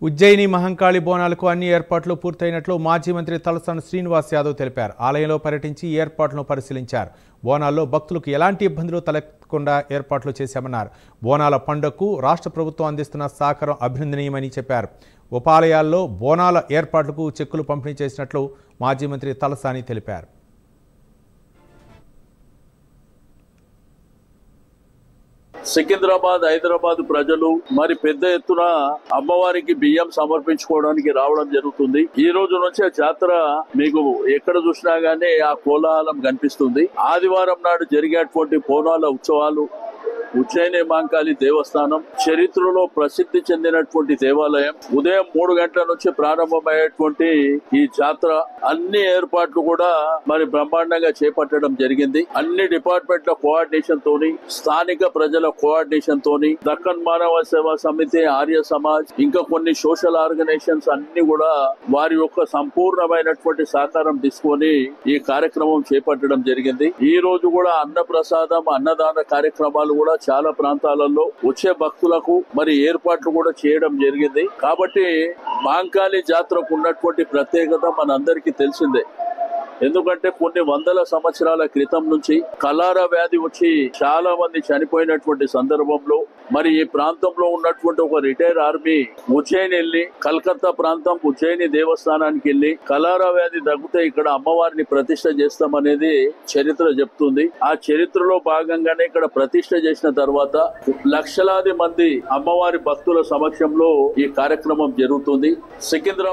ఉజ్జయిని మహంకాళి బోనాలకు అన్ని ఏర్పాట్లు పూర్తయినట్లు మాజీ మంత్రి తలసాని శ్రీనివాస్ యాదవ్ తెలిపారు. ఆలయంలో పర్యటించి ఏర్పాట్లను పరిశీలించారు. బోనాల్లో భక్తులకు ఎలాంటి ఇబ్బందులు తలెత్తకుండా ఏర్పాట్లు చేశామన్నారు. బోనాల పండుగకు రాష్ట్ర ప్రభుత్వం అందిస్తున్న సహకారం అభినందనీయమని చెప్పారు. ఉపాలయాల్లో బోనాల ఏర్పాట్లకు చెక్కులు పంపిణీ చేసినట్లు మాజీ మంత్రి తలసాని తెలిపారు. సికింద్రాబాద్ హైదరాబాద్ ప్రజలు మరి పెద్ద ఎత్తున అమ్మవారికి బియ్యం సమర్పించుకోవడానికి రావడం జరుగుతుంది. ఈ రోజు నుంచి ఆ జాతర మీకు ఎక్కడ చూసినా గానీ ఆ కోలాహలం కనిపిస్తుంది. ఆదివారం నాడు జరిగేటువంటి బోనాల ఉత్సవాలు ఉజ్జయిని మహంకాళి దేవస్థానం చరిత్రలో ప్రసిద్ధి చెందినటువంటి దేవాలయం. ఉదయం 3 గంటల నుంచి ప్రారంభమయ్యేటువంటి ఈ జాతర అన్ని ఏర్పాట్లు కూడా మరి బ్రహ్మాండంగా చేపట్టడం జరిగింది. అన్ని డిపార్ట్మెంట్ల కోఆర్డినేషన్ తోని, స్థానిక ప్రజల కోఆర్డినేషన్ తోని, దక్కన్ మానవ సేవా సమితి, ఆర్య సమాజ్, ఇంకా కొన్ని సోషల్ ఆర్గనైజేషన్స్ అన్ని కూడా వారి యొక్క సంపూర్ణమైనటువంటి సహకారం తీసుకొని ఈ కార్యక్రమం చేపట్టడం జరిగింది. ఈ రోజు కూడా అన్న ప్రసాదం, అన్నదాన కార్యక్రమాలు కూడా చాలా ప్రాంతాలలో వచ్చే భక్తులకు మరి ఏర్పాట్లు కూడా చేయడం జరిగింది. కాబట్టి మహంకాళి జాతరకు ఉన్నటువంటి ప్రత్యేకత మనందరికీ తెలిసిందే. ఎందుకంటే కొన్ని వందల సంవత్సరాల క్రితం నుంచి కలారా వ్యాధి వచ్చి చాలా మంది చనిపోయినటువంటి సందర్భంలో మరి ఈ ప్రాంతంలో ఉన్నటువంటి ఒక రిటైర్ ఆర్మీ ఉజ్జయిని వెళ్లి, కలకత్తా ప్రాంతం ఉజ్జయిని దేవస్థానానికి వెళ్లి కలారా వ్యాధి తగ్గితే ఇక్కడ అమ్మవారిని ప్రతిష్ఠ చేస్తామనేది చరిత్ర చెప్తుంది. ఆ చరిత్రలో భాగంగానే ఇక్కడ ప్రతిష్ఠ చేసిన తర్వాత లక్షలాది మంది అమ్మవారి భక్తుల సమక్షంలో ఈ కార్యక్రమం జరుగుతుంది. సికింద్రాబాద్